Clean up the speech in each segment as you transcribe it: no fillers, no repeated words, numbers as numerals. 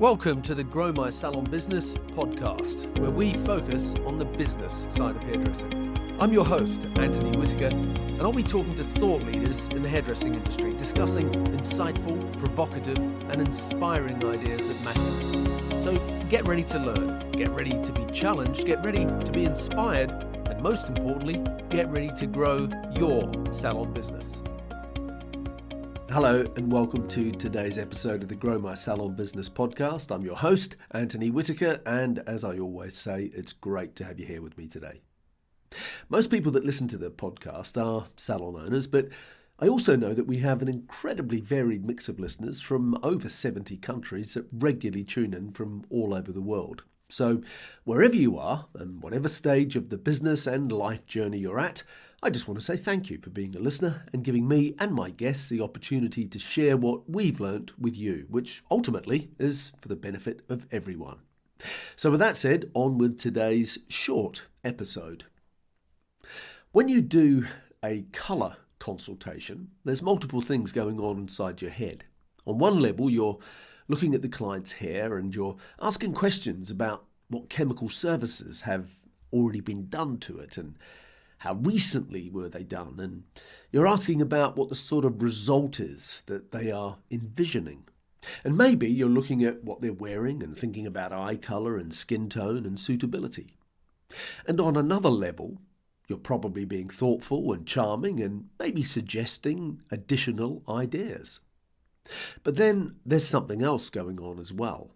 Welcome to the Grow My Salon Business podcast, where we focus on the business side of hairdressing. I'm your host, Anthony Whitaker, and I'll be talking to thought leaders in the hairdressing industry, discussing insightful, provocative, and inspiring ideas that matter. So get ready to learn, get ready to be challenged, get ready to be inspired, and most importantly, get ready to grow your salon business. Hello and welcome to today's episode of the Grow My Salon Business podcast. I'm your host, Anthony Whitaker, and as I always say, it's great to have you here with me today. Most people that listen to the podcast are salon owners, but I also know that we have an incredibly varied mix of listeners from over 70 countries that regularly tune in from all over the world. So wherever you are and whatever stage of the business and life journey you're at, I just want to say thank you for being a listener and giving me and my guests the opportunity to share what we've learnt with you, which ultimately is for the benefit of everyone. So with that said, on with today's short episode. When you do a colour consultation, there's multiple things going on inside your head. On one level, you're looking at the client's hair and you're asking questions about what chemical services have already been done to it and how recently were they done, and you're asking about what the sort of result is that they are envisioning. And maybe you're looking at what they're wearing and thinking about eye colour and skin tone and suitability. And on another level, you're probably being thoughtful and charming and maybe suggesting additional ideas. But then there's something else going on as well,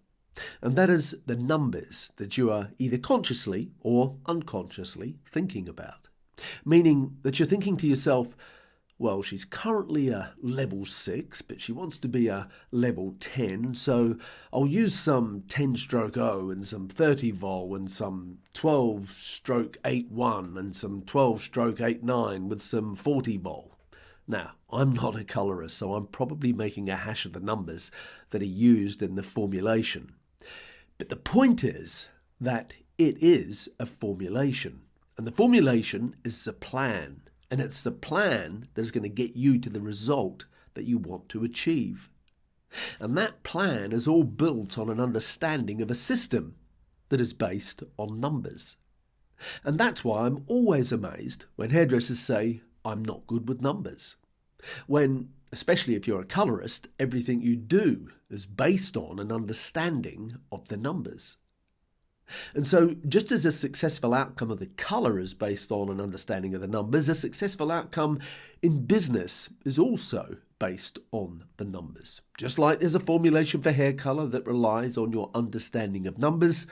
and that is the numbers that you are either consciously or unconsciously thinking about. Meaning that you're thinking to yourself, well, she's currently a level 6, but she wants to be a level 10, so I'll use some 10-stroke-0 and some 30-vol and some 12-stroke-8-1 and some 12-stroke-8-9 with some 40-vol. Now, I'm not a colourist, so I'm probably making a hash of the numbers that are used in the formulation. But the point is that it is a formulation. And the formulation is the plan, and it's the plan that is going to get you to the result that you want to achieve. And that plan is all built on an understanding of a system that is based on numbers. And that's why I'm always amazed when hairdressers say, I'm not good with numbers. When, especially if you're a colourist, everything you do is based on an understanding of the numbers. And so just as a successful outcome of the colour is based on an understanding of the numbers, a successful outcome in business is also based on the numbers. Just like there's a formulation for hair colour that relies on your understanding of numbers,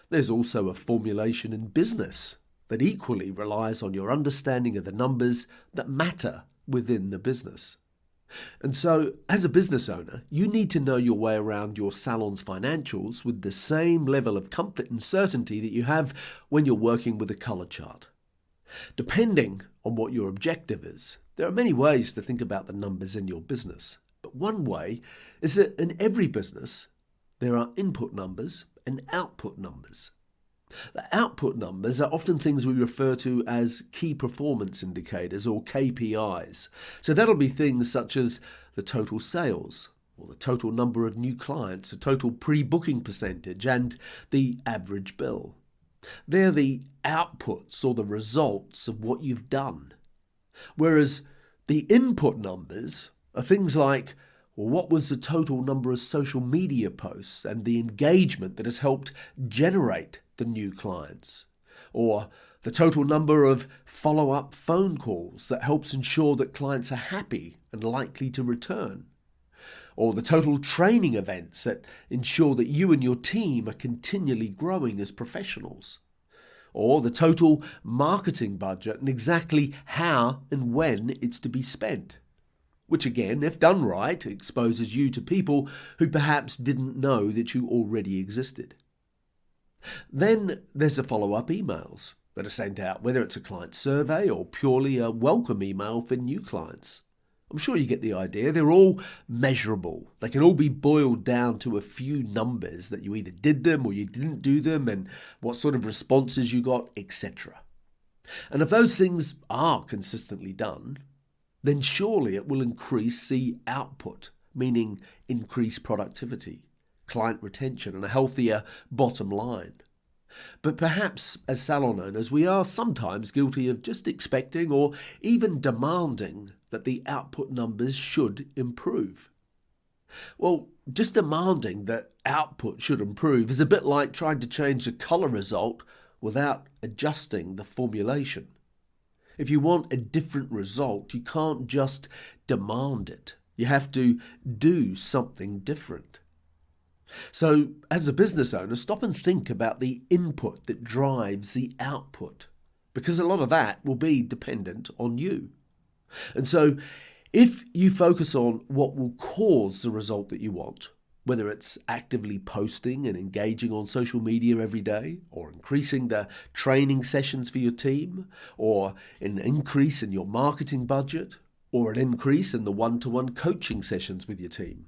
there's also a formulation in business that equally relies on your understanding of the numbers that matter within the business. And so, as a business owner, you need to know your way around your salon's financials with the same level of comfort and certainty that you have when you're working with a colour chart. Depending on what your objective is, there are many ways to think about the numbers in your business. But one way is that in every business, there are input numbers and output numbers. The output numbers are often things we refer to as key performance indicators or KPIs. So that'll be things such as the total sales, or the total number of new clients, the total pre-booking percentage, and the average bill. They're the outputs or the results of what you've done. Whereas the input numbers are things like, well, what was the total number of social media posts and the engagement that has helped generate the new clients, or the total number of follow-up phone calls that helps ensure that clients are happy and likely to return, or the total training events that ensure that you and your team are continually growing as professionals, or the total marketing budget and exactly how and when it's to be spent, which again, if done right, exposes you to people who perhaps didn't know that you already existed. Then there's the follow-up emails that are sent out, whether it's a client survey or purely a welcome email for new clients. I'm sure you get the idea. They're all measurable. They can all be boiled down to a few numbers that you either did them or you didn't do them and what sort of responses you got, etc. And if those things are consistently done, then surely it will increase the output, meaning increase productivity. client retention and a healthier bottom line. But perhaps as salon owners, we are sometimes guilty of just expecting or even demanding that the output numbers should improve. Well, just demanding that output should improve is a bit like trying to change the colour result without adjusting the formulation. If you want a different result, you can't just demand it. You have to do something different. So, as a business owner, stop and think about the input that drives the output, because a lot of that will be dependent on you. And so, if you focus on what will cause the result that you want, whether it's actively posting and engaging on social media every day, or increasing the training sessions for your team, or an increase in your marketing budget, or an increase in the one-to-one coaching sessions with your team,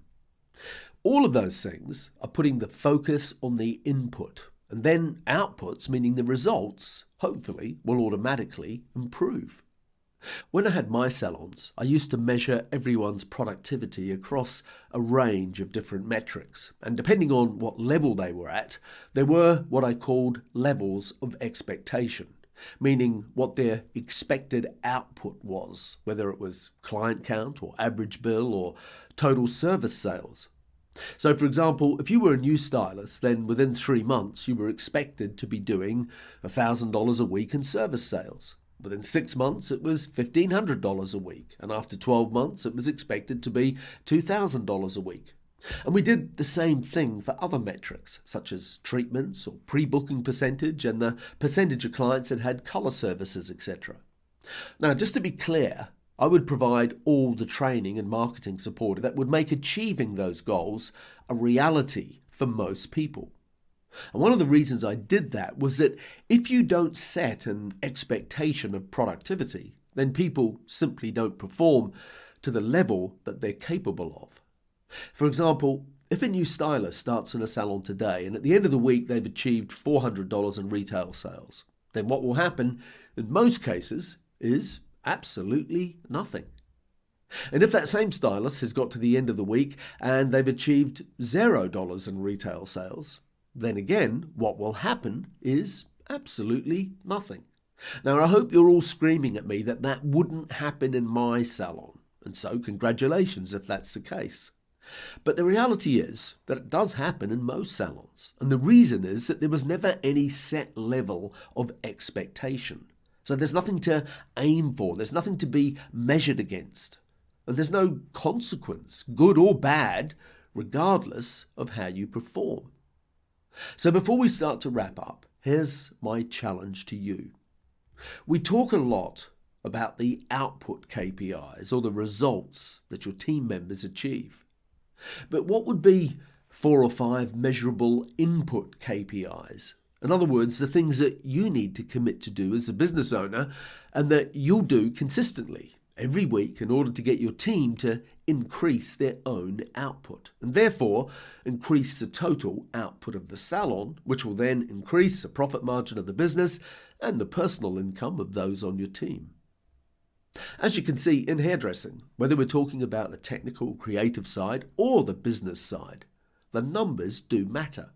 all of those things are putting the focus on the input, and then outputs, meaning the results, hopefully, will automatically improve. When I had my salons, I used to measure everyone's productivity across a range of different metrics, and depending on what level they were at, there were what I called levels of expectation, meaning what their expected output was, whether it was client count or average bill or total service sales. So, for example, if you were a new stylist, then within 3 months you were expected to be doing $1,000 a week in service sales. Within 6 months it was $1,500 a week, and after 12 months it was expected to be $2,000 a week. And we did the same thing for other metrics, such as treatments or pre-booking percentage and the percentage of clients that had colour services, etc. Now, just to be clear, I would provide all the training and marketing support that would make achieving those goals a reality for most people. And one of the reasons I did that was that if you don't set an expectation of productivity, then people simply don't perform to the level that they're capable of. For example, if a new stylist starts in a salon today and at the end of the week they've achieved $400 in retail sales, then what will happen in most cases is absolutely nothing. And if that same stylist has got to the end of the week and they've achieved $0 in retail sales, then again, what will happen is absolutely nothing. Now, I hope you're all screaming at me that that wouldn't happen in my salon, and so congratulations if that's the case. But the reality is that it does happen in most salons, and the reason is that there was never any set level of expectation. So there's nothing to aim for, there's nothing to be measured against, and there's no consequence, good or bad, regardless of how you perform. So before we start to wrap up, here's my challenge to you. We talk a lot about the output KPIs or the results that your team members achieve. But what would be 4 or 5 measurable input KPIs? In other words, the things that you need to commit to do as a business owner and that you'll do consistently every week in order to get your team to increase their own output and therefore increase the total output of the salon, which will then increase the profit margin of the business and the personal income of those on your team. As you can see in hairdressing, whether we're talking about the technical, creative side or the business side, the numbers do matter.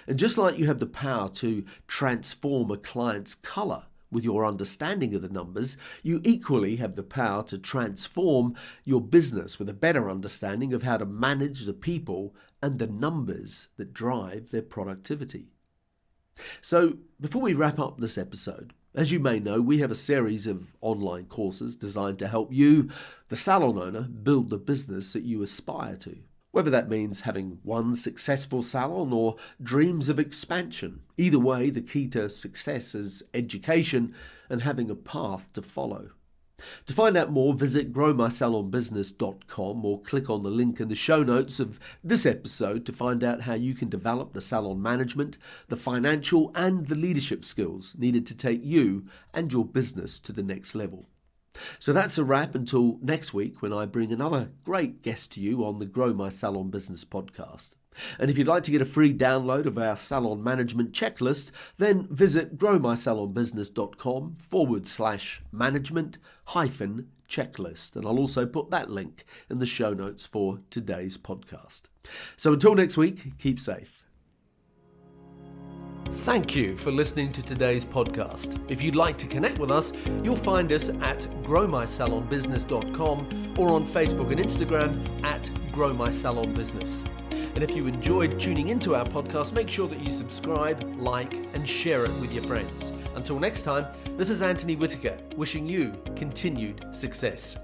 And just like you have the power to transform a client's colour with your understanding of the numbers, you equally have the power to transform your business with a better understanding of how to manage the people and the numbers that drive their productivity. So, before we wrap up this episode, as you may know, we have a series of online courses designed to help you, the salon owner, build the business that you aspire to. Whether that means having one successful salon or dreams of expansion. Either way, the key to success is education and having a path to follow. To find out more, visit growmysalonbusiness.com or click on the link in the show notes of this episode to find out how you can develop the salon management, the financial and the leadership skills needed to take you and your business to the next level. So that's a wrap until next week when I bring another great guest to you on the Grow My Salon Business podcast. And if you'd like to get a free download of our salon management checklist, then visit growmysalonbusiness.com/management-checklist. checklist, and I'll also put that link in the show notes for today's podcast. So until next week, keep safe. Thank you for listening to today's podcast. If you'd like to connect with us, you'll find us at growmysalonbusiness.com or on Facebook and Instagram at growmysalonbusiness. And if you enjoyed tuning into our podcast, make sure that you subscribe, like, and share it with your friends. Until next time, this is Anthony Whitaker, wishing you continued success.